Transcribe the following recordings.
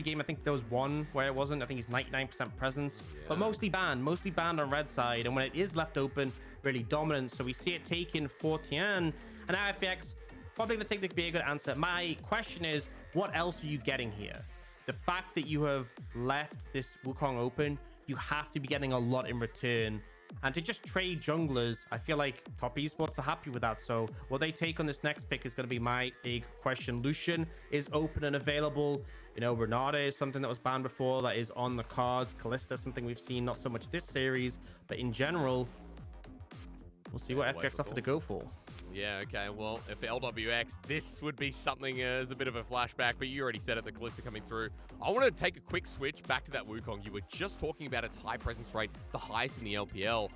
game, I think there was one where it wasn't. I think he's 99% presence, but mostly banned on red side. And when it is left open, really dominant. So we see it taken for Tian. And now FPX probably going to take the Viego answer. My question is, what else are you getting here? The fact that you have left this Wukong open, you have to be getting a lot in return. And to just trade junglers, I feel like top esports are happy with that. So what they take on this next pick is going to be my big question. Lucian is open and available. You know, Renata is something that was banned before that is on the cards. Kalista, something we've seen not so much this series, but in general, we'll see what FPX offer to go for. Yeah, okay. Well, if LWX, this would be something as a bit of a flashback, but you already said it, the Kalista coming through. I want to take a quick switch back to that Wukong. You were just talking about its high presence rate, the highest in the LPL.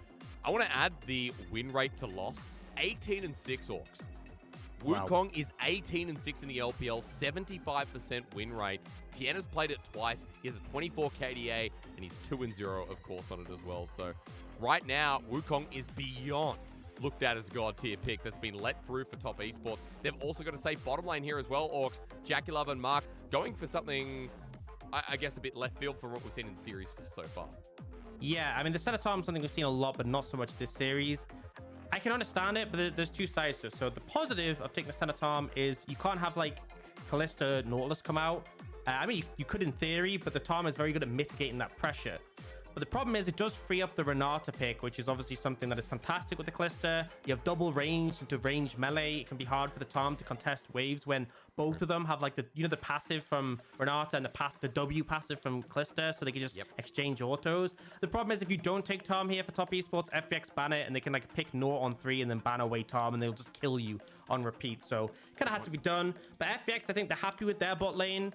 I want to add the win rate to loss, 18-6 Aux. Wukong is 18-6 in the LPL, 75% win rate. Tian has played it twice. He has a 24 KDA, and he's 2-0, of course, on it as well. So right now, Wukong is beyond looked at as a god tier pick that's been let through for top esports. They've also got a safe bottom lane here as well. Aux, JackeyLove and Mark going for something, I guess, a bit left field from what we've seen in the series so far. Yeah, I mean, the Senna Tahm is something we've seen a lot, but not so much this series. I can understand it, but there's two sides to it. So the positive of taking the Senna Tahm is you can't have like Kalista, Nautilus come out. I mean, you could in theory, but the Tahm is very good at mitigating that pressure. But the problem is it does free up the Renata pick, which is obviously something that is fantastic with the Kalista. You have double range into range melee. It can be hard for the Tahm to contest waves when both of them have like the, you know, the passive from Renata and the W passive from Kalista, so they can just exchange autos. The problem is if you don't take Tahm here for top esports, FPX ban it and they can like pick Gnar on 3 and then ban away Tahm and they'll just kill you on repeat. So kind of had to be done. But FPX, I think they're happy with their bot lane.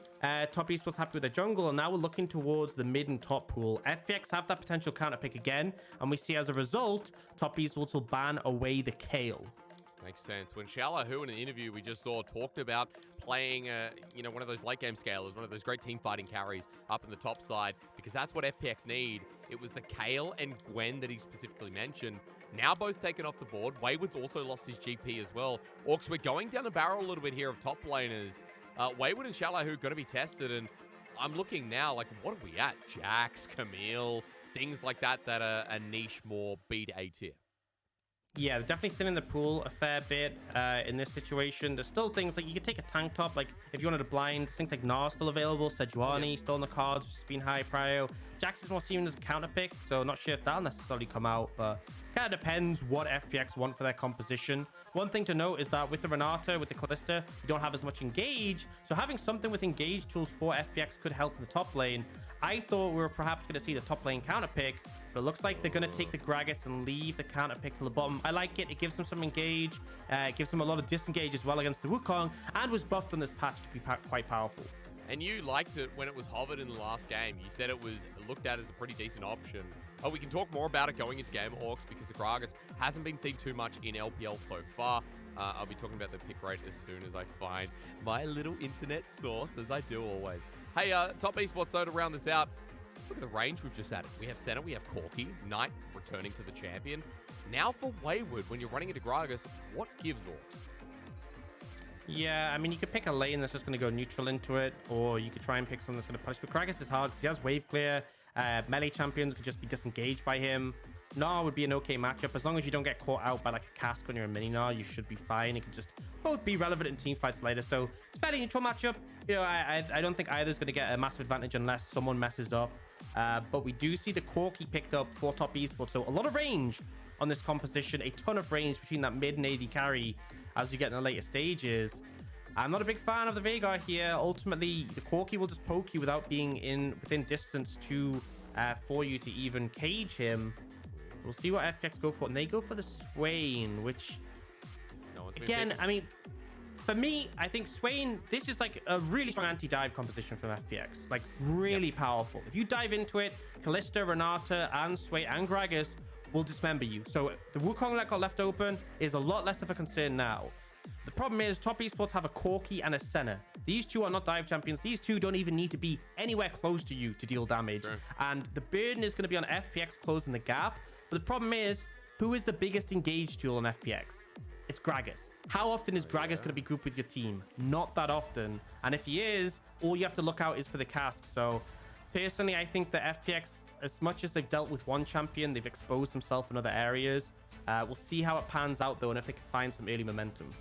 Top esports happy with their jungle, and now we're looking towards the mid and top pool. FPX have that potential counter pick again, and we see as a result, top esports will ban away the Kale. Makes sense. When xiaolaohu in an interview we just saw talked about playing, you know, one of those late game scalers, one of those great team fighting carries up in the top side, because that's what FPX need. It was the Kale and Gwen that he specifically mentioned. Now both taken off the board. Wayward's also lost his GP as well. Aux, we're going down the barrel a little bit here of top laners. Wayward and xiaolaohu going to be tested, and I'm looking now, like, what are we at? Jax, Camille, things like that that are a niche more B to A tier. Yeah, they're definitely thinning the pool a fair bit in this situation. There's still things like you could take a tank top, like if you wanted a blind, things like Gnar still available, Sejuani still on the cards, which has been high prio. Jax is more seen as a counter pick, so not sure if that'll necessarily come out, but kind of depends what FPX want for their composition. One thing to note is that with the Renata, with the Kalista, you don't have as much engage, so having something with engage tools for FPX could help in the top lane. I thought we were perhaps going to see the top lane counter pick, but it looks like they're going to take the Gragas and leave the counter pick to the bottom. I like it. It gives them some engage. It gives them a lot of disengage as well against the Wukong, and was buffed on this patch to be quite powerful. And you liked it when it was hovered in the last game. You said it was looked at as a pretty decent option. Oh, we can talk more about it going into game, Aux, because the Gragas hasn't been seen too much in LPL so far. I'll be talking about the pick rate as soon as I find my little internet source, as I do always. Hey, top esports, though, to round this out, look at the range we've just added. We have Senna, we have Corki, Knight returning to the champion. Now for Wayward, when you're running into Gragas, what gives Aux? Yeah, I mean, you could pick a lane that's just going to go neutral into it, or you could try and pick something that's going to punish. But Gragas is hard because he has wave clear. Melee champions could just be disengaged by him. Gnar would be an okay matchup. As long as you don't get caught out by like a cask when you're a mini Gnar, you should be fine. It could just both be relevant in team fights later. So it's a fairly neutral matchup. You know, I don't think either's going to get a massive advantage unless someone messes up. But we do see the Corki picked up for top esports. So a lot of range on this composition, a ton of range between that mid and AD carry as you get in the later stages. I'm not a big fan of the Veigar here. Ultimately, the Corki will just poke you without being within distance for you to even cage him. We'll see what FPX go for. And they go for the Swain, which, again, I mean, for me, I think Swain, this is like a really strong anti-dive composition from FPX. Like, really powerful. If you dive into it, Kalista, Renata, and Swain, and Gragas will dismember you. So the Wukong that got left open is a lot less of a concern now. The problem is top esports have a Corki and a Senna. These two are not dive champions. These two don't even need to be anywhere close to you to deal damage. Sure. And the burden is going to be on FPX closing the gap. But the problem is, who is the biggest engage tool on FPX? it's Gragas. How often is Gragas going to be grouped with your team? Not that often. And if he is, all you have to look out is for the cask. So personally, I think that FPX, as much as they've dealt with one champion, they've exposed themselves in other areas. We'll see how it pans out, though, and if they can find some early momentum.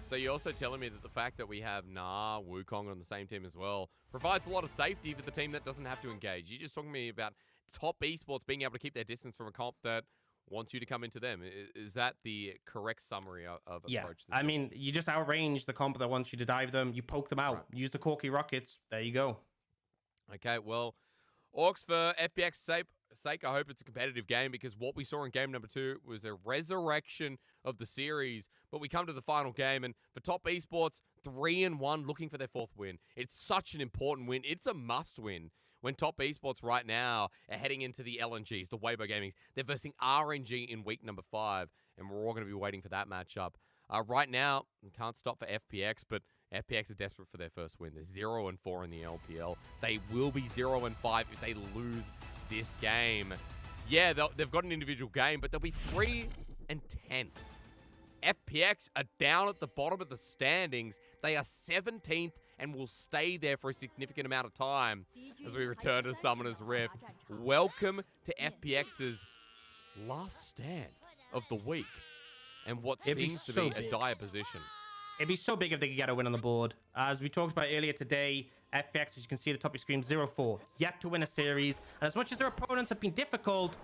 So you're also telling me that the fact that we have Gnar, Wukong on the same team as well provides a lot of safety for the team that doesn't have to engage. You're just talking to me about top esports being able to keep their distance from a comp that wants you to come into them. Is that the correct summary of approach? I mean, you just outrange the comp that wants you to dive them. You poke them out. Right. Use the Corki rockets. There you go. Okay, well, Aux, for FPX's sake, I hope it's a competitive game, because what we saw in game number 2 was a resurrection of the series. But we come to the final game, and for top esports, 3-1, looking for their 4th win. It's such an important win. It's a must-win. When top esports right now are heading into the LNGs, the Wayward Gaming, they're versing RNG in week number 5, and we're all going to be waiting for that matchup. Right now, we can't stop for FPX, but FPX are desperate for their first win. They're 0-4 in the LPL. They will be 0-5 if they lose this game. Yeah, they've got an individual game, but they'll be 3-10. FPX are down at the bottom of the standings. They are 17th and will stay there for a significant amount of time as we return to Summoner's Rift. Welcome to FPX's last stand of the week, and what seems to be a dire position. It'd be so big if they could get a win on the board. As we talked about earlier today, FPX, as you can see at the top of your screen, 0-4. Yet to win a series. And as much as their opponents have been difficult,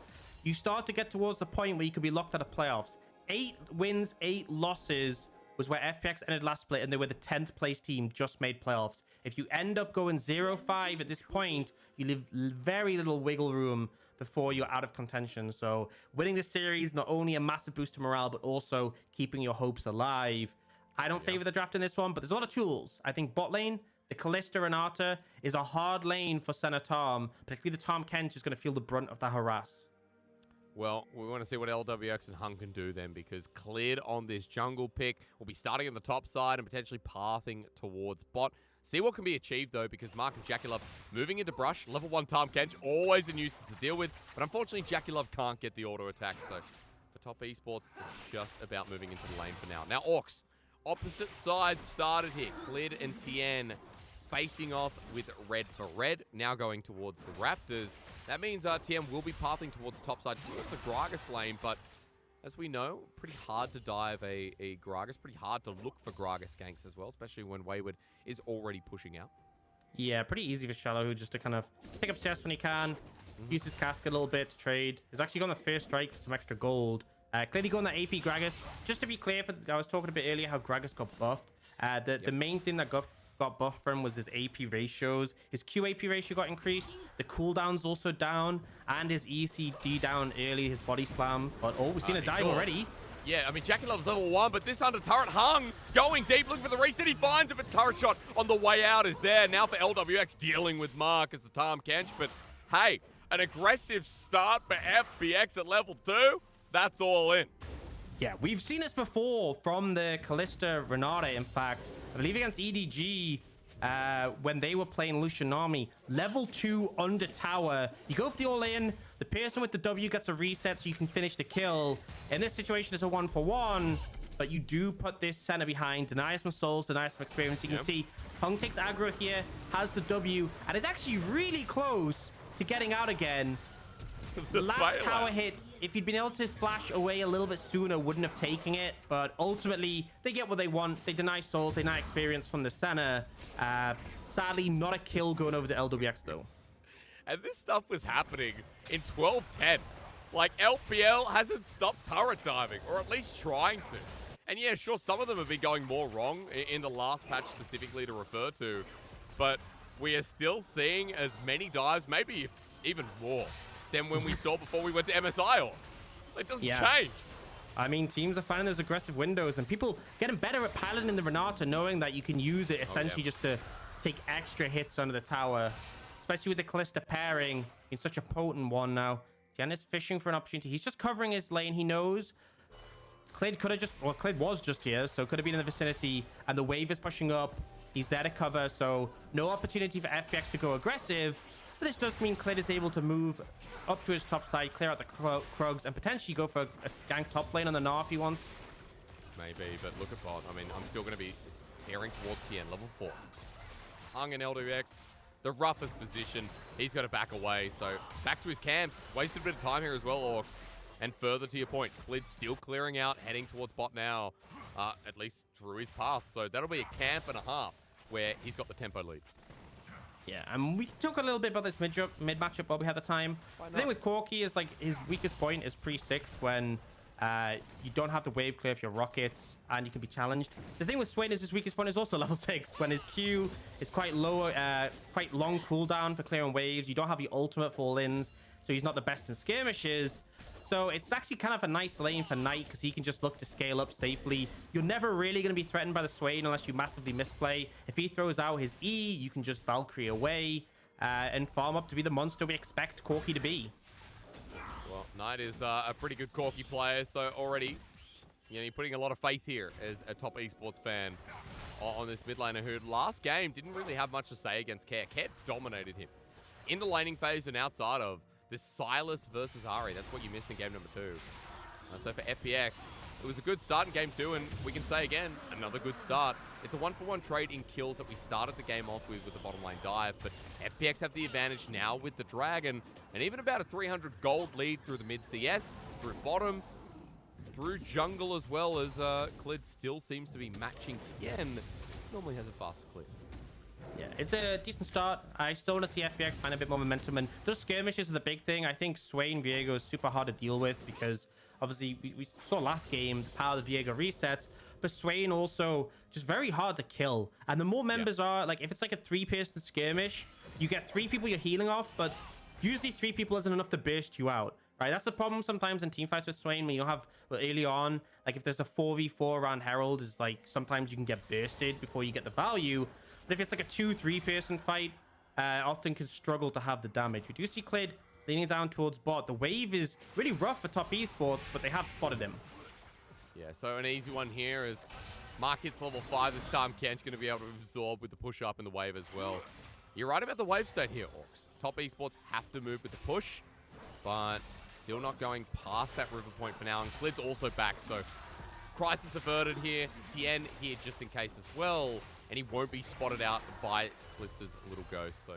you start to get towards the point where you could be locked out of playoffs. 8 wins, 8 losses was where FPX ended last split, and they were the 10th place team, just made playoffs. If you end up going 0-5 at this point, you leave very little wiggle room before you're out of contention. So winning this series, not only a massive boost to morale, but also keeping your hopes alive. I don't favor the draft in this one, but there's a lot of tools. I think bot lane, the Kalista Renata is a hard lane for Senna Tahm, particularly the Tahm Kench is going to feel the brunt of that harass. Well, we want to see what Lwx and Hung can do then, because Clid on this jungle pick will be starting on the top side and potentially pathing towards bot. See what can be achieved, though, because Mark and JackeyLove moving into brush. Level 1 Tahm Kench, always a nuisance to deal with. But unfortunately, JackeyLove can't get the auto attack. So for top esports, it's just about moving into the lane for now. Now, Aux, opposite sides started here. Clid and Tian facing off with red for red. Now going towards the Raptors. That means Tian will be pathing towards the top side, towards the Gragas lane. But as we know, pretty hard to dive a Gragas. Pretty hard to look for Gragas ganks as well, especially when Wayward is already pushing out. Yeah, pretty easy for xiaolaohu just to kind of pick up CS when he can. Use his cask a little bit to trade. He's actually gone the first strike for some extra gold. Clearly going that AP Gragas. Just to be clear, I was talking a bit earlier how Gragas got buffed. The main thing that got buffed from was his AP ratios. His QAP ratio got increased. The cooldown's also down. And his ECD down early, his body slam. But, oh, we've seen a dive already. Yeah, I mean, JackeyLove's level 1, but this under turret Hung going deep, looking for the reset. He finds it, but turret shot on the way out is there. Now for Lwx dealing with Mark as the Tahm Kench. But, hey, an aggressive start for FPX at level 2. That's all in. Yeah, we've seen this before from the Kalista Renata, in fact. I believe against EDG, when they were playing Lucian Army. Level 2 under tower. You go for the all-in. The person with the W gets a reset so you can finish the kill. In this situation, it's a 1-for-1. But you do put this Senna behind. Deny some souls, deny some experience. You can see Hung takes aggro here, has the W, and is actually really close to getting out again. The last tower hit, if he'd been able to flash away a little bit sooner, wouldn't have taken it. But ultimately, they get what they want. They deny souls, they deny experience from the Senna. Sadly, not a kill going over to Lwx, though. And this stuff was happening in 12-10. Like, LPL hasn't stopped turret diving, or at least trying to. And yeah, sure, some of them have been going more wrong in the last patch specifically to refer to. But we are still seeing as many dives, maybe even more, than when we saw before we went to MSI Orcs. It doesn't change. I mean, teams are finding those aggressive windows, and people getting better at piloting the Renata, knowing that you can use it essentially just to take extra hits under the tower, especially with the Kalista pairing in such a potent one now. Tian is fishing for an opportunity. He's just covering his lane. He knows Clid could have just, well, Clid was just here, so could have been in the vicinity, and the wave is pushing up. He's there to cover, so no opportunity for FPX to go aggressive. But this does mean Clid is able to move up to his top side, clear out the Krugs, and potentially go for a gank top lane on the Gnar if he wants. maybe, but look at bot. I mean, I'm still going to be tearing towards Tian, level 4. Hung and Lwx, the roughest position. He's got to back away, so back to his camps. Wasted a bit of time here as well, Aux. And further to your point, Clid still clearing out, heading towards bot now, at least through his path. So that'll be a camp and a half where he's got the tempo lead. Yeah, and we talk a little bit about this mid matchup while we have the time. The thing with Corki is like his weakest point is pre-6 when you don't have the wave clear for your rockets and you can be challenged. The thing with Swain is his weakest point is also level 6 when his Q is quite low, quite long cooldown for clearing waves. You don't have your ultimate fall-ins, so he's not the best in skirmishes. So it's actually kind of a nice lane for Knight because he can just look to scale up safely. You're never really going to be threatened by the Swain unless you massively misplay. If he throws out his E, you can just Valkyrie away and farm up to be the monster we expect Corki to be. Well, Knight is a pretty good Corki player, so already, you know, you're putting a lot of faith here as a top esports fan on this mid laner who last game didn't really have much to say against Care. Care dominated him in the laning phase and outside of this Silas versus Ari. That's what you missed in game number 2. So for FPX, it was a good start in game 2, and we can say again, another good start. It's a 1-for-1 trade in kills that we started the game off with the bottom lane dive, but FPX have the advantage now with the Dragon, and even about a 300 gold lead through the mid CS, through bottom, through jungle as well, as Clid still seems to be matching Tian. Normally has a faster Clid. Yeah, it's a decent start. I still want to see FPX find a bit more momentum, and those skirmishes are the big thing. I think Swain Viego is super hard to deal with because obviously we saw last game the power of the Viego resets, but Swain also just very hard to kill. And the more members are, like if it's like a 3-person skirmish, you get 3 people you're healing off, but usually 3 people isn't enough to burst you out. Right, that's the problem sometimes in teamfights with Swain when you have early on, like if there's a 4v4 around Herald, is like sometimes you can get bursted before you get the value. But if it's like a 2-3 person fight, often can struggle to have the damage. We do see Clid leaning down towards bot. The wave is really rough for top esports, but they have spotted him. Yeah, so an easy one here is Mark hits level 5 this time. Kench going to be able to absorb with the push up and the wave as well. You're right about the wave state here, Aux. Top esports have to move with the push, but still not going past that river point for now. And Clid's also back, so crisis averted here. Tian here just in case as well. And he won't be spotted out by Kalista's little ghost. So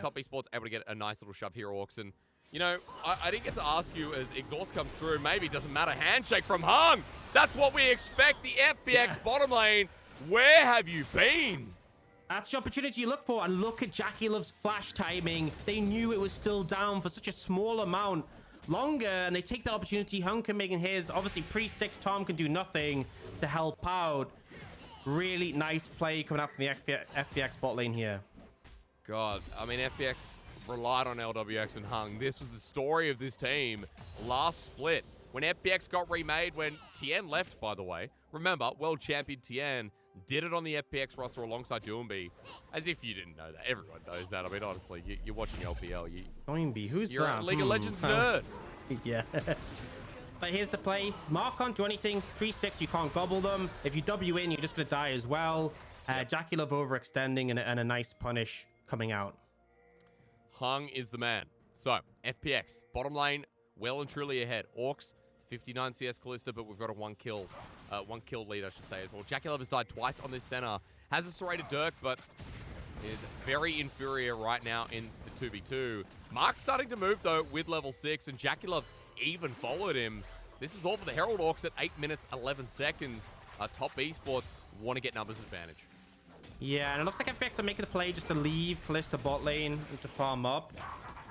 top esports able to get a nice little shove here, Aux. And, you know, I didn't get to ask you as exhaust comes through. Maybe it doesn't matter. Handshake from Hung. That's what we expect. The FPX bottom lane. Where have you been? That's the opportunity you look for. And look at JackeyLove's flash timing. They knew it was still down for such a small amount longer, and they take the opportunity. Hung can make his. Obviously, pre-6, Tahm can do nothing to help out. Really nice play coming out from the FPX bot lane here. God, I mean, FPX relied on Lwx and Hung. This was the story of this team last split. When FPX got remade, when Tian left, by the way. Remember, world champion Tian did it on the FPX roster alongside Doomby. As if you didn't know that. Everyone knows that. I mean, honestly, you're watching LPL. Doomby, who's that? You're a League of Legends nerd. Yeah. But here's the play. Mark can't do anything. 3-6, you can't gobble them. If you W in, you're just going to die as well. JackeyLove overextending and a nice punish coming out. Hung is the man. So, FPX, bottom lane, well and truly ahead. Aux, 59 CS Kalista, but we've got a one kill lead, I should say, as well. JackeyLove has died twice on this center. Has a serrated Dirk, but is very inferior right now in the 2v2. Mark's starting to move, though, with level 6, and JackeyLove's even followed him. This is all for the Herald Aux at 8 minutes, 11 seconds. Top esports want to get numbers advantage. Yeah, and it looks like FPX are making the play just to leave Kalista bot lane and to farm up.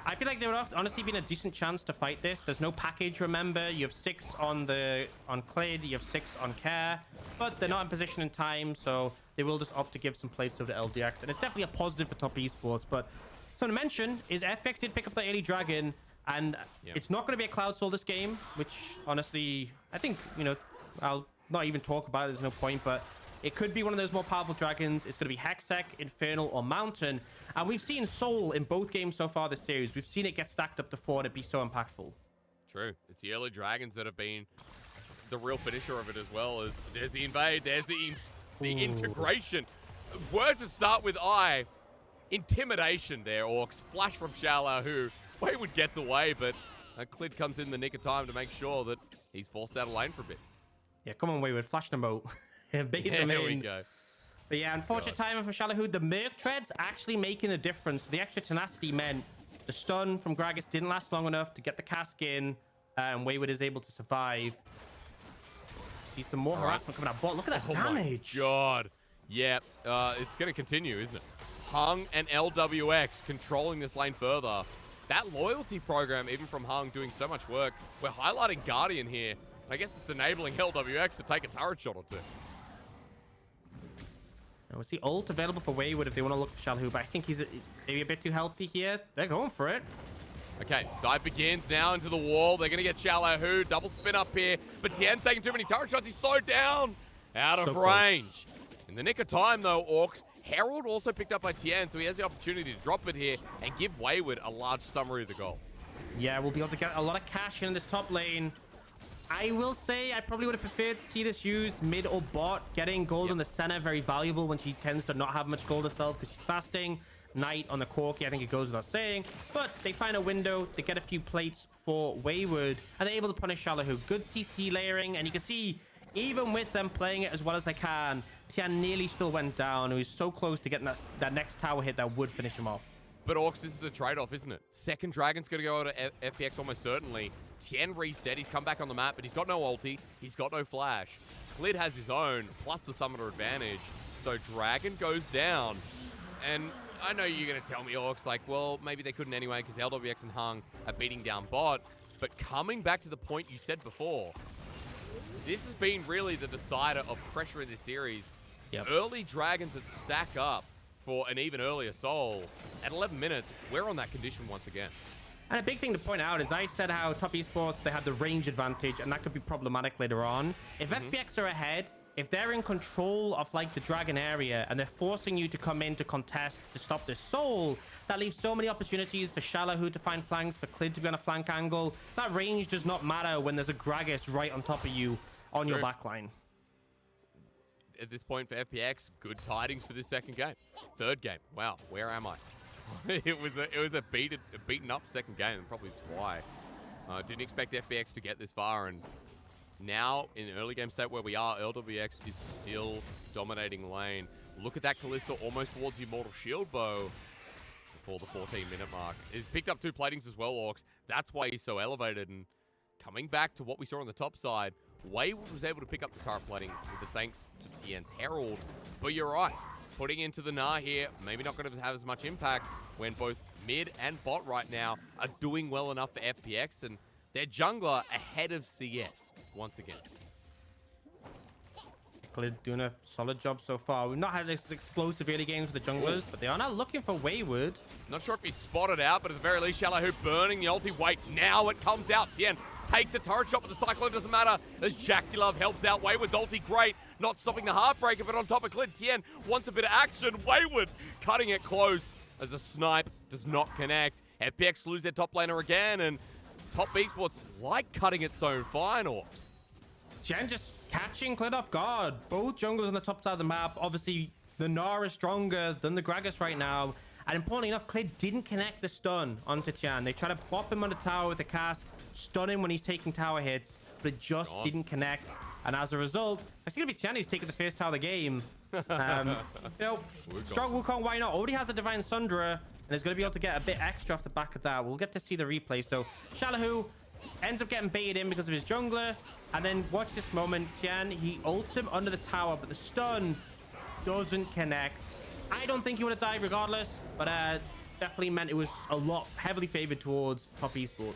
I feel like there would honestly been a decent chance to fight this. There's no package, remember. You have 6 on Clid, you have 6 on Care, but they're not in position in time, so they will just opt to give some plays to the LDX. And it's definitely a positive for top esports, but something to mention is FPX did pick up the early Dragon, and it's not going to be a Cloud Soul this game, which honestly, I think, you know, I'll not even talk about it. There's no point, but it could be one of those more powerful dragons. It's going to be Hextech, Infernal, or Mountain. And we've seen Soul in both games so far this series. We've seen it get stacked up to 4 and it be so impactful. True. It's the early dragons that have been the real finisher of it as well. As there's the invade, there's the integration. Word to start with I. Intimidation there, Orcs. Flash from xiaolaohu. Wayward gets away, but Clid comes in the nick of time to make sure that he's forced out of lane for a bit. Yeah, come on, Wayward. Flash them out. Bait them in. There we go. But yeah, unfortunate timing for xiaolaohu. The Merc Treads actually making a difference. The extra tenacity meant the stun from Gragas didn't last long enough to get the cask in, and Wayward is able to survive. See some more harassment coming out. But look at that damage. My God. Yeah, it's going to continue, isn't it? Hung and Lwx controlling this lane further. That loyalty program, even from Hung, doing so much work. We're highlighting Guardian here. I guess it's enabling Lwx to take a turret shot or two. We see ult available for Wayward if they want to look for xiaolaohu, but I think he's maybe a bit too healthy here. They're going for it. Okay, dive begins now into the wall. They're going to get xiaolaohu. Double spin up here. But Tian's taking too many turret shots. He's slowed down. Out of range. In the nick of time, though, Aux. Herald also picked up by Tian, so he has the opportunity to drop it here and give Wayward a large summary of the goal. Yeah, we'll be able to get a lot of cash in this top lane. I will say I probably would have preferred to see this used mid or bot. Getting gold on the Senna, very valuable when she tends to not have much gold herself because she's fasting. Knight on the Corki, I think it goes without saying. But they find a window, they get a few plates for Wayward, and they're able to punish xiaolaohu. Good CC layering, and you can see, even with them playing it as well as they can, Tian nearly still went down. He was so close to getting that next tower hit that would finish him off. But Aux, this is the trade-off, isn't it? Second Dragon's going to go to FPX almost certainly. Tian reset. He's come back on the map, but he's got no ulti. He's got no flash. Clid has his own, plus the summoner advantage. So Dragon goes down. And I know you're going to tell me, Aux, like, well, maybe they couldn't anyway because Lwx and Hung are beating down bot. But coming back to the point you said before, this has been really the decider of pressure in this series. Yep. Early Dragons that stack up for an even earlier soul. At 11 minutes, we're on that condition once again. And a big thing to point out is I said how top esports, they had the range advantage, and that could be problematic later on. If FPX are ahead, if they're in control of like the dragon area and they're forcing you to come in to contest to stop this soul, that leaves so many opportunities for xiaolaohu to find flanks, for Clid to be on a flank angle. That range does not matter when there's a Gragas right on top of you on your backline. At this point for FPX, good tidings for this second game. Third game. Wow, where am I? it was a beaten up second game, and probably that's why. Didn't expect FPX to get this far, and now in early game state where we are, Lwx is still dominating lane. Look at that Kalista almost towards the Immortal Shield Bow before the 14-minute mark. He's picked up 2 platings as well, Aux. That's why he's so elevated, and coming back to what we saw on the top side, Wayward was able to pick up the turret plating with the thanks to Tian's Herald. But you're right, putting into the Gnar here, maybe not going to have as much impact when both mid and bot right now are doing well enough for FPX, and their jungler ahead of CS once again. Clid doing a solid job so far. We've not had this explosive early games with the junglers, but they are now looking for Wayward. Not sure if he's spotted out, but at the very least, xiaolaohu burning the ulti. Wait, now it comes out. Tian takes a turret shot, but the Cyclone doesn't matter as JackeyLove helps out. Wayward's ulti, great. Not stopping the Heartbreaker, but on top of Clid, Tian wants a bit of action. Wayward cutting it close as a snipe does not connect. FPX lose their top laner again, and top esports like cutting its own fine, Aux. Tian just catching Clid off guard. Both junglers on the top side of the map. Obviously, the Gnar is stronger than the Gragas right now. And importantly enough, Clid didn't connect the stun onto Tian. They try to pop him on the tower with the cask, stun him when he's taking tower hits, but it just didn't connect. And as a result, it's going to be Tian who's taking the first tower of the game. You know, strong Wukong, why not? Already has a Divine Sundra, and is going to be able to get a bit extra off the back of that. We'll get to see the replay. So xiaolaohu ends up getting baited in because of his jungler. And then watch this moment. Tian, he ults him under the tower, but the stun doesn't connect. I don't think he would have died regardless, but definitely meant it was a lot heavily favored towards top esports.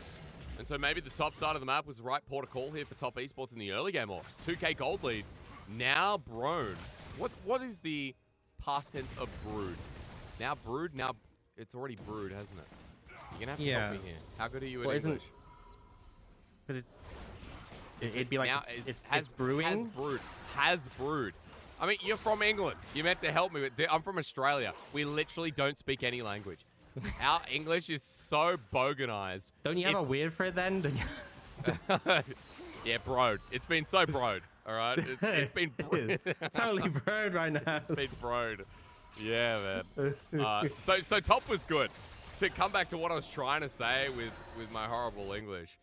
And so maybe the top side of the map was the right port of call here for top esports in the early game, Aux. 2k gold lead. Now Brown. What is the past tense of brewed? Now brewed? Now it's already brewed, hasn't it? You're going to have to help me here. How good are you at English? Because it'd be like now, it's brewing. Has brewed. I mean, you're from England. You meant to help me. But I'm from Australia. We literally don't speak any language. Our English is so boganized. Don't you have a weird for it then? Don't you? Yeah, broed. It's been so broed. All right, it's been totally broed right now. It's been broed. Yeah, man. So top was good. To come back to what I was trying to say with my horrible English,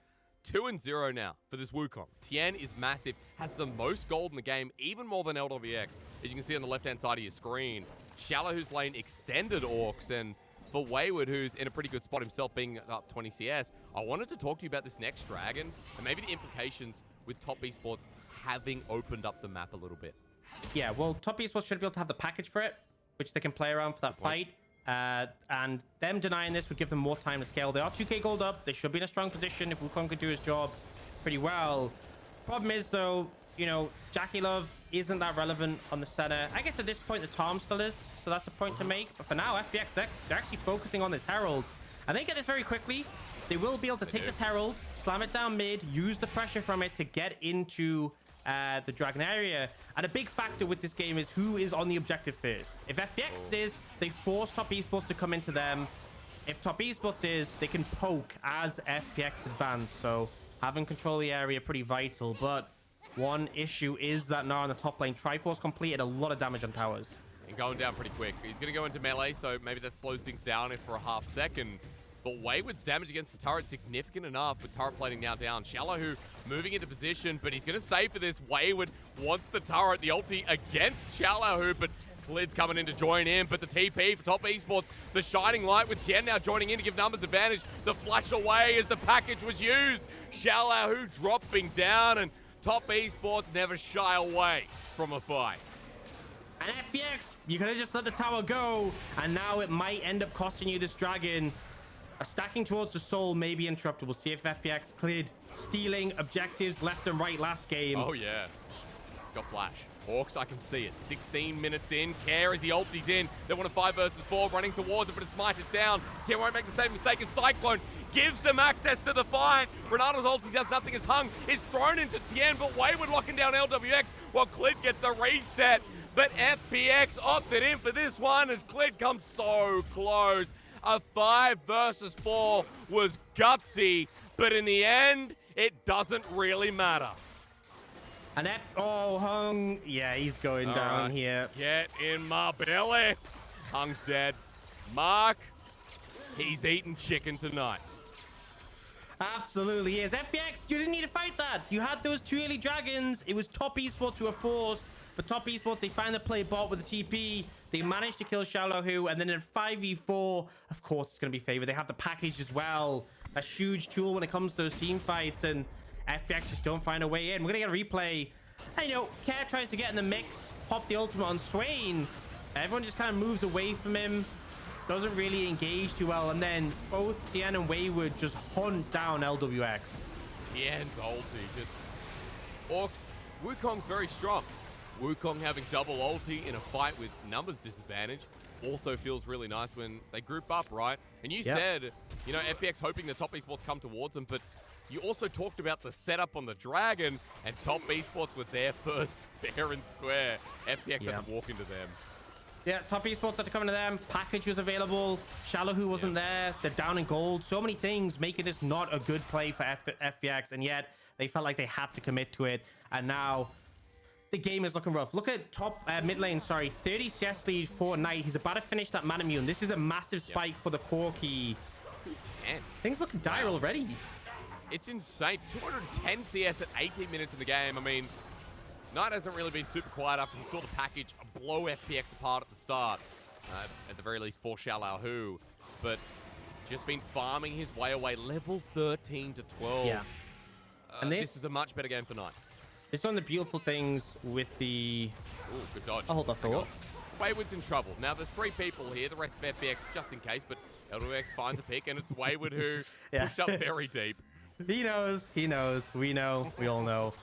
2-0 now for this Wukong. Tian is massive, has the most gold in the game, even more than Lwx. As you can see on the left-hand side of your screen, xiaolaohu's lane extended Aux, and for Wayward, who's in a pretty good spot himself, being up 20 CS, I wanted to talk to you about this next dragon, and maybe the implications with Top Esports having opened up the map a little bit. Yeah, well, Top Esports should be able to have the package for it, which they can play around for that fight. And them denying this would give them more time to scale. They are 2k gold up. They should be in a strong position if Wukong could do his job pretty well. Problem is, though, you know, JackeyLove isn't that relevant on the Senna. I guess at this point, the Tahm still is, so that's a point to make. But for now, FPX, they're actually focusing on this Herald. And they get this very quickly. They will be able to take this Herald, slam it down mid, use the pressure from it to get into the Dragon area. And a big factor with this game is who is on the objective first. If FPX is, they force Top Esports to come into them. If Top Esports is, they can poke as FPX advance. So having control of the area pretty vital. But one issue is that Gnar on the top lane, Triforce completed a lot of damage on towers. And going down pretty quick. He's going to go into melee, so maybe that slows things down for a half second. But Wayward's damage against the turret significant enough with turret plating now down. xiaolaohu moving into position, but he's going to stay for this. Wayward wants the turret, the ulti against xiaolaohu, but Clid's coming in to join in. But the TP for Top Esports, the shining light with Tian now joining in to give numbers advantage. The flash away as the package was used. xiaolaohu dropping down, and Top Esports never shy away from a fight. And FPX, you could have just let the tower go, and now it might end up costing you this dragon. Stacking towards the soul may be interrupted. We'll see if FPX Clid stealing objectives left and right last game. Oh, yeah. It's got flash. Hawks, I can see it. 16 minutes in. Care as the ulti's in. They want a 5 versus 4 running towards it, but it smites it down. Tian won't make the same mistake as Cyclone. Gives them access to the fight. Renata's ulti does nothing as Hung is thrown into Tian, but Wayward locking down Lwx while Clid gets a reset. But FPX opted in for this one as Clid comes so close. A 5 versus 4 was gutsy, but in the end, it doesn't really matter. And Hung, yeah, he's going down here. Get in my belly. Hung's dead. Mark, he's eating chicken tonight. Absolutely is. FPX, you didn't need to fight that. You had those 2 early dragons. It was Top Esports who were forced. But Top Esports, they find the play bot with the TP. They managed to kill xiaolaohu. And then in 5v4, of course, it's going to be favored. They have the package as well. A huge tool when it comes to those team fights. And FPX just don't find a way in. We're going to get a replay. And, you know, Care tries to get in the mix. Pop the ultimate on Swain. Everyone just kind of moves away from him. Doesn't really engage too well. And then both Tian and Wayward just hunt down Lwx. Tian's ulti just... Aux, Wukong's very strong. Wukong having double ulti in a fight with numbers disadvantage also feels really nice when they group up, right? And you said, you know, FPX hoping the Top Esports come towards them, but you also talked about the setup on the Dragon, and Top Esports were there first, fair and square. FPX had to walk into them. Yeah, Top Esports had to come into them. Package was available. xiaolaohu wasn't there. They're down in gold. So many things making this not a good play for FPX, and yet they felt like they had to commit to it. And now the game is looking rough. Look at top mid lane, 30 CS lead for Knight. He's about to finish that man immune. This is a massive spike for the Corki. 210. Things looking dire already. It's insane. 210 CS at 18 minutes in the game. I mean, Knight hasn't really been super quiet after he saw the package blow FPX apart at the start. At the very least for xiaolaohu. But just been farming his way away. Level 13 to 12. Yeah. And this is a much better game for Knight. It's one of the beautiful things with the... Ooh, good dodge. I'll hold that thought. Wayward's in trouble. Now, there's 3 people here, the rest of FPX just in case, but Lwx finds a pick, and it's Wayward who pushed up very deep. He knows. He knows. We know. We all know.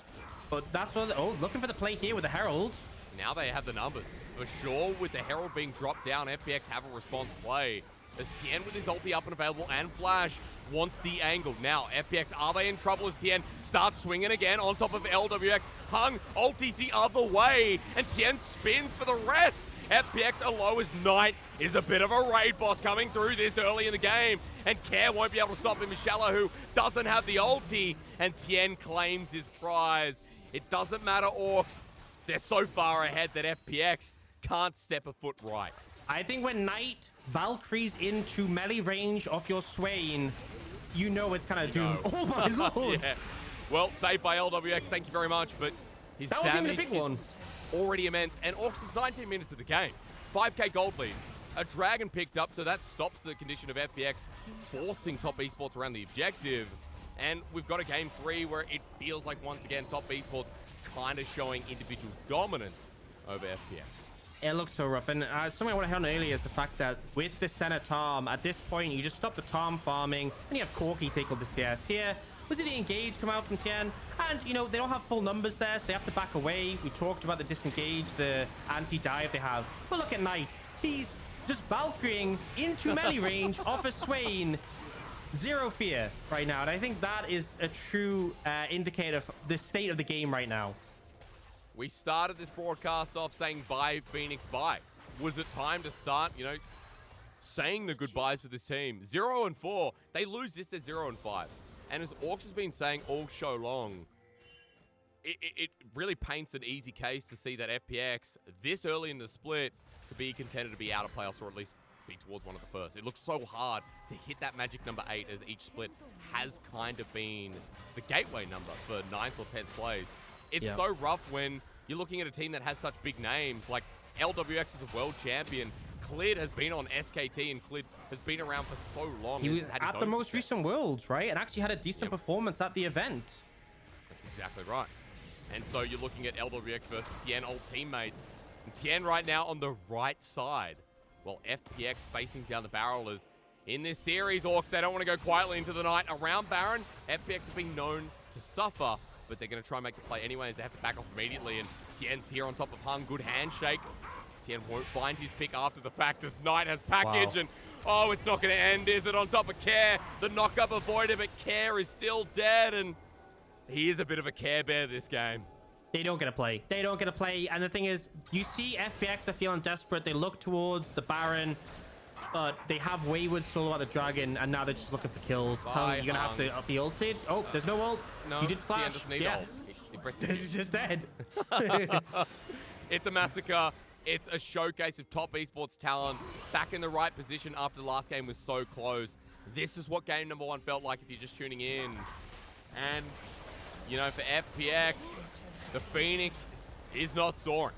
But that's what... Oh, looking for the play here with the Herald. Now they have the numbers. For sure, with the Herald being dropped down, FPX have a response play. As Tian with his ulti up and available, and Flash wants the angle. Now, FPX, are they in trouble as Tian starts swinging again on top of Lwx? Hung ultis the other way, and Tian spins for the rest. FPX alone as Knight is a bit of a raid boss coming through this early in the game, and Care won't be able to stop him as xiaolaohu doesn't have the ulti, and Tian claims his prize. It doesn't matter, Aux. They're so far ahead that FPX can't step a foot right. I think when Knight Valkyries into melee range of your Swain, you know it's kind of doomed. Oh my lord! Yeah. Well, saved by Lwx, thank you very much, but his That was even a damage big one. is already immense. And Aux is 19 minutes of the game. 5k gold lead. A dragon picked up, so that stops the condition of FPX forcing Top Esports around the objective. And we've got a game 3 where it feels like, once again, Top Esports kind of showing individual dominance over FPX. It looks so rough. And something I want to hit on earlier is the fact that with the Senna Tahm, at this point, you just stop the Tahm farming, and you have Corki take all the TES here. Was it the engage come out from Tian? And, you know, they don't have full numbers there, so they have to back away. We talked about the disengage, the anti-dive they have. But look at Knight. He's just Valkyrying into melee range off a Swain. Zero fear right now. And I think that is a true indicator of the state of the game right now. We started this broadcast off saying bye, Phoenix, bye. Was it time to start, you know, saying the goodbyes for this team? 0-4. They lose this at 0-5. And as Aux has been saying all show long, it really paints an easy case to see that FPX, this early in the split, could be contended to be out of playoffs or at least be towards one of the first. It looks so hard to hit that magic number 8 as each split has kind of been the gateway number for 9th or 10th plays. It's so rough when you're looking at a team that has such big names. Like Lwx is a world champion. Clid has been on SKT, and Clid has been around for so long. He was at the most recent Worlds, right? And actually had a decent performance at the event. That's exactly right. And so you're looking at Lwx versus Tian, old teammates. And Tian right now on the right side, while FPX facing down the barrel is in this series. Aux, they don't want to go quietly into the night. Around Baron, FPX have been known to suffer, but they're going to try and make the play anyway as they have to back off immediately. And Tian's here on top of Hung. Good handshake. Tian won't find his pick after the fact as Knight has package. And oh, it's not going to end, is it? On top of Care, the knockup avoided, but Care is still dead, and he is a bit of a Care Bear this game. They don't get a play. They don't get a play. And the thing is, you see FPX are feeling desperate. They look towards the Baron, but they have Wayward solo at the Dragon, and now they're just looking for kills. Hung, you're going to have to be ulted. Oh, there's no ult. No, you did flash. Yeah. He's just dead. It's a massacre. It's a showcase of top esports talent back in the right position after the last game was so close. This is what game number 1 felt like if you're just tuning in. And, you know, for FPX, the Phoenix is not soaring.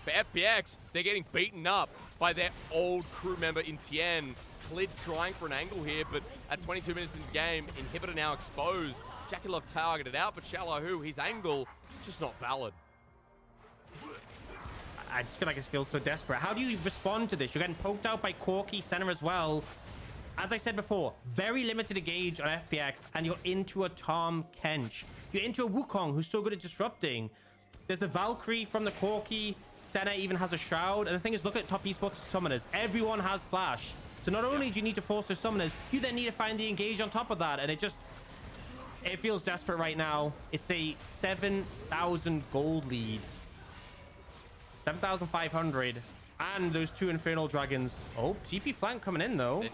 For FPX, they're getting beaten up by their old crew member in Tian. Clid trying for an angle here, but at 22 minutes in the game, inhibitor now exposed. JackeyLove targeted out, but xiaolaohu, his angle, just not valid. I just feel like it feels so desperate. How do you respond to this? You're getting poked out by Corki, Senna as well. As I said before, very limited engage on FPX, and you're into a Tahm Kench. You're into a Wukong who's so good at disrupting. There's a Valkyrie from the Corki. Senna even has a Shroud. And the thing is, look at top esports summoners. Everyone has Flash. So not only do you need to force those summoners, you then need to find the engage on top of that. And it feels desperate right now. It's a 7,000 gold lead. 7,500. And those 2 Infernal Dragons. Oh, TP flank coming in, though. They're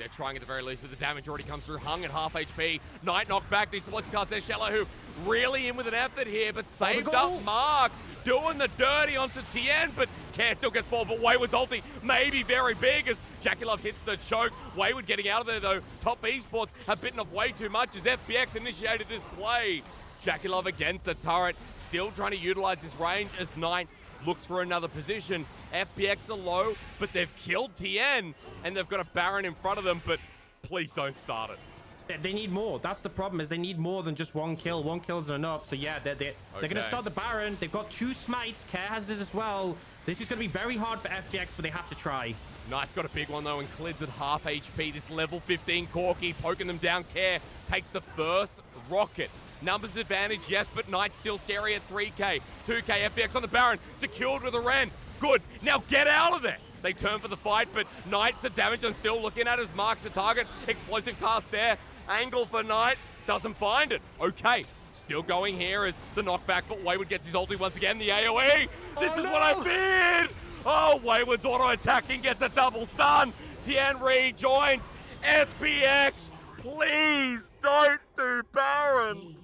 trying at the very least, but the damage already comes through. Hung at half HP. Knight knocked back. The explosive cast there. xiaolaohu really in with an effort here, but saved up Mark. Doing the dirty onto Tian, but Care still gets forward. But Wayward's ulti may be very big as JackeyLove hits the choke. Wayward getting out of there, though. Top esports have bitten off way too much as FPX initiated this play. JackeyLove against the turret. Still trying to utilize this range as Knight looks for another position. FPX are low, but they've killed Tian, and they've got a Baron in front of them, but please don't start it. They need more. That's the problem, is they need more than just 1 kill. 1 kill isn't enough. So yeah, they're going to start the Baron. They've got 2 smites. Care has this as well. This is going to be very hard for FPX, but they have to try. Knight's got a big one, though, and Clid's at half HP. This level 15 Corki poking them down. Care takes the first rocket. Numbers advantage, yes, but Knight's still scary at 3k. 2k, FPX on the Baron, secured with a Ren. Good, now get out of there. They turn for the fight, but Knight's the damage I'm still looking at as Mark's the target. Explosive cast there. Angle for Knight, doesn't find it. Okay, still going here as the knockback, but Wayward gets his ulti once again, the AoE. This is what I feared. Oh, Wayward's auto-attacking, gets a double stun. Tian rejoins. FPX, please don't do Baron.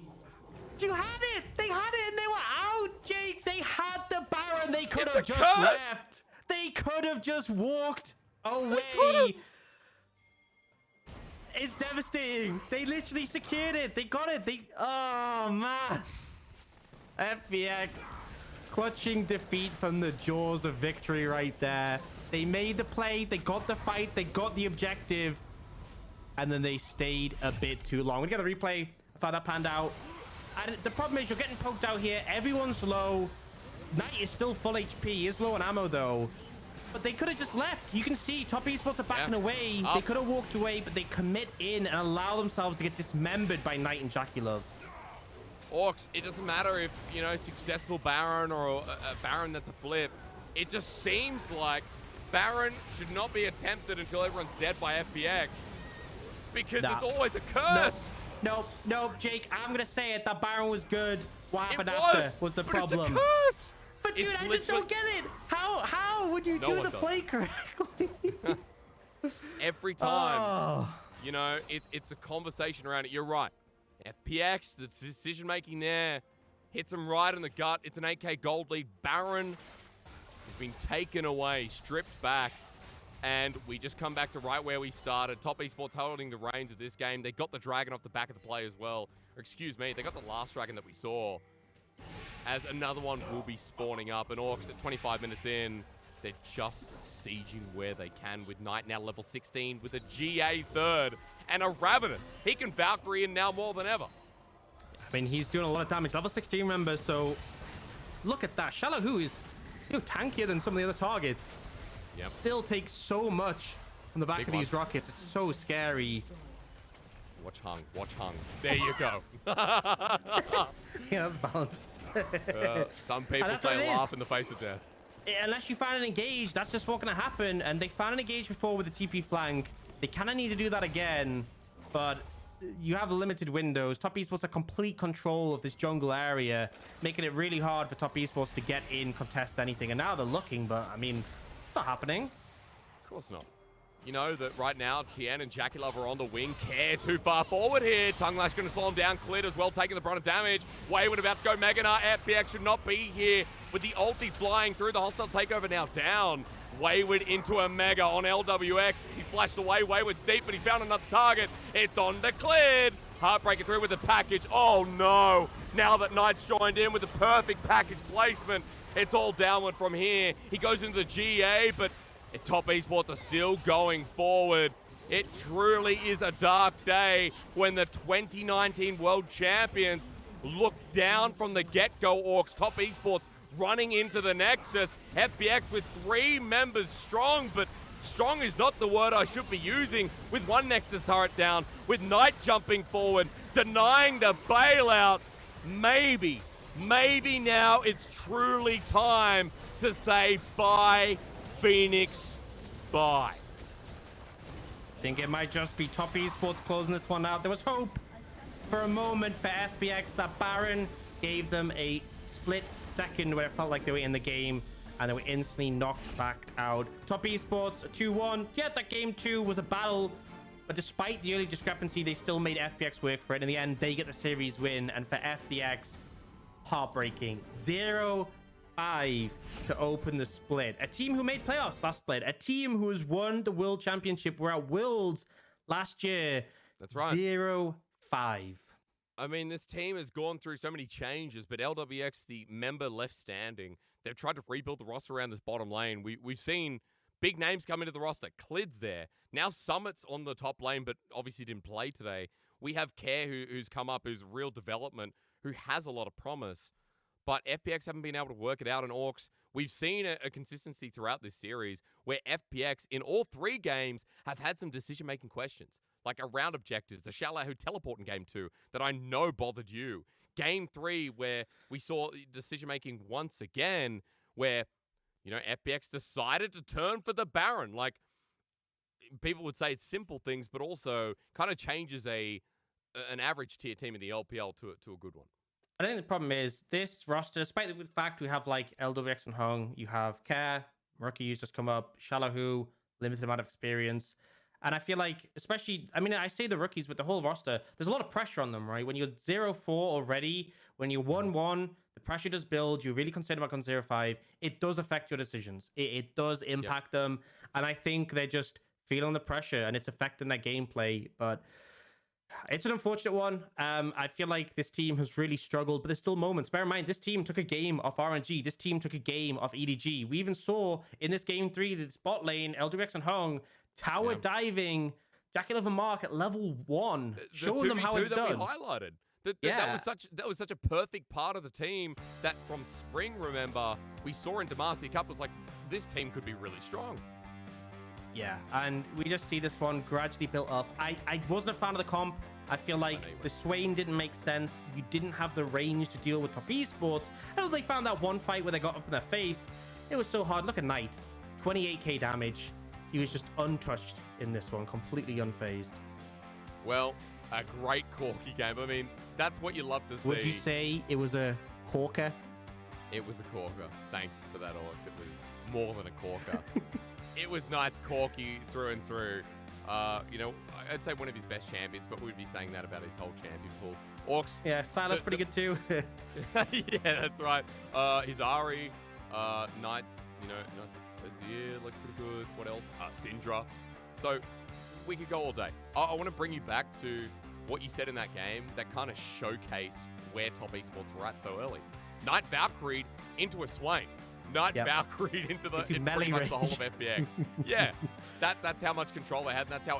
You had it! They had it and they were out, Jake! They had the Baron! They could have just left! They could have just walked away! It's devastating. They literally secured it. They got it. Oh, man. FPX clutching defeat from the jaws of victory right there. They made the play. They got the fight. They got the objective. And then they stayed a bit too long. We get the replay of how that panned out. And the problem is you're getting poked out here. Everyone's low. Knight is still full HP. He is low on ammo, though. But they could have just left. You can see top esports are backing away. They could have walked away, but they commit in and allow themselves to get dismembered by Knight and JackeyLove. Aux, it doesn't matter if, you know, successful Baron or a Baron that's a flip. It just seems like Baron should not be attempted until everyone's dead by FPX. Because it's always a curse. Nope, Jake, I'm going to say it. That Baron was good. What happened after was the problem. It's a curse. But dude, I just don't get it. How would you do the play correctly? Every time, you know, it's a conversation around it. You're right. FPX, the decision making there, hits him right in the gut. It's an 8K gold lead. Baron has been taken away, stripped back, and we just come back to right where we started. Top Esports holding the reins of this game. They got the dragon off the back of the play as well. Or excuse me, they got the last dragon that we saw. As another one will be spawning up. And Aux at 25 minutes in, they're just sieging where they can with Knight now level 16 with a GA third and a Ravenous. He can Valkyrie in now more than ever. I mean, he's doing a lot of damage. Level 16, remember, so look at that. xiaolaohu is tankier than some of the other targets. Yep. Still takes so much from the back of these rockets. It's so scary. Watch Hung. Watch Hung. There you go. Yeah, that's balanced. Some people say laugh in the face of death. Unless you find an engage, that's just what's going to happen. And they found an engage before with the TP flank. They kind of need to do that again. But you have limited windows. Top Esports have complete control of this jungle area, making it really hard for Top Esports to get in, contest anything. And now they're looking, but I mean, it's not happening. Of course not. You know that right now, Tian and JackeyLove are on the wing. Care too far forward here. Tunglash going to slow him down. Clid as well, taking the brunt of damage. Wayward about to go Mega Gnar. FPX should not be here with the ulti flying through. The hostile takeover now down. Wayward into a Mega on Lwx. He flashed away. Wayward's deep, but he found another target. It's on the Clid. Heartbreaker through with the package. Oh no. Now that Knight's joined in with the perfect package placement, it's all downward from here. He goes into the GA, but Top Esports are still going forward. It truly is a dark day when the 2019 World Champions look down from the get-go. Aux, Top Esports running into the Nexus. FPX with 3 members strong, but strong is not the word I should be using. With 1 Nexus turret down, with Knight jumping forward, denying the bailout. Maybe now it's truly time to say bye, Phoenix, bye. I think it might just be Top Esports closing this one out. There was hope for a moment for FPX. That Baron gave them a split second where it felt like they were in the game, and they were instantly knocked back out. Top Esports 2-1. Yeah, that game 2 was a battle, but despite the early discrepancy, they still made FPX work for it. In the end, they get the series win, and for FPX, heartbreaking. 0-5 to open the split. A team who made playoffs last split. A team who has won the World Championship. We're at Worlds last year. That's right. 0-5. I mean, this team has gone through so many changes, but Lwx, the member left standing, they've tried to rebuild the roster around this bottom lane. We've seen big names come into the roster. Clid's there. Now Summit's on the top lane, but obviously didn't play today. We have Care who's come up, who's real development, who has a lot of promise. But FPX haven't been able to work it out in Aux. We've seen a consistency throughout this series where FPX, in all 3 games, have had some decision-making questions. Like around objectives, the xiaolaohu teleport in Game 2 that I know bothered you. Game 3 where we saw decision-making once again where, you know, FPX decided to turn for the Baron. Like, people would say it's simple things, but also kind of changes an average tier team in the LPL to a good one. I think the problem is this roster, despite the fact we have like Lwx and Hung, you have Care, rookies just come up, xiaolaohu, limited amount of experience. And I feel like, especially, I mean, I say the rookies, but the whole roster, there's a lot of pressure on them, right? When you're 0-4 already, when you're 1-1, the pressure does build. You're really concerned about going 0-5. It does affect your decisions. It does impact them. And I think they're just feeling the pressure and it's affecting their gameplay. But it's an unfortunate one. I feel like this team has really struggled, but there's still moments. Bear in mind, this team took a game off RNG. This team took a game off EDG. We even saw in this game 3, the bot lane, Lwx and Hong, tower diving, JackeyLove and Mark at level 1, showing them how it's done. We highlighted. That was such a perfect part of the team that from spring, remember, we saw in Demacia Cup was like, this team could be really strong. Yeah, and we just see this one gradually built up. I wasn't a fan of the comp. I feel like the Swain didn't make sense. You didn't have the range to deal with top esports. I know they found that one fight where they got up in their face. It was so hard. Look at Knight, 28k damage. He was just untouched in this one, completely unfazed. Well, a great Corki game. I mean, that's what you love to see. Would you say it was a corker? It was a corker. Thanks for that, Aux. It was more than a corker. It was Knight's Corki through and through. You know, I'd say one of his best champions, but we'd be saying that about his whole champion pool. Aux. Yeah, Silas pretty good too. Yeah, that's right. His Ari, Knight's, you know, Knight's Azir, looks pretty good. What else? Syndra. So we could go all day. I want to bring you back to what you said in that game that kind of showcased where top esports were at so early. Knight Valkyrie into a Swain. Knight Valkyrie into pretty much the whole of FPX. Yeah, that's how much control they had, and that's how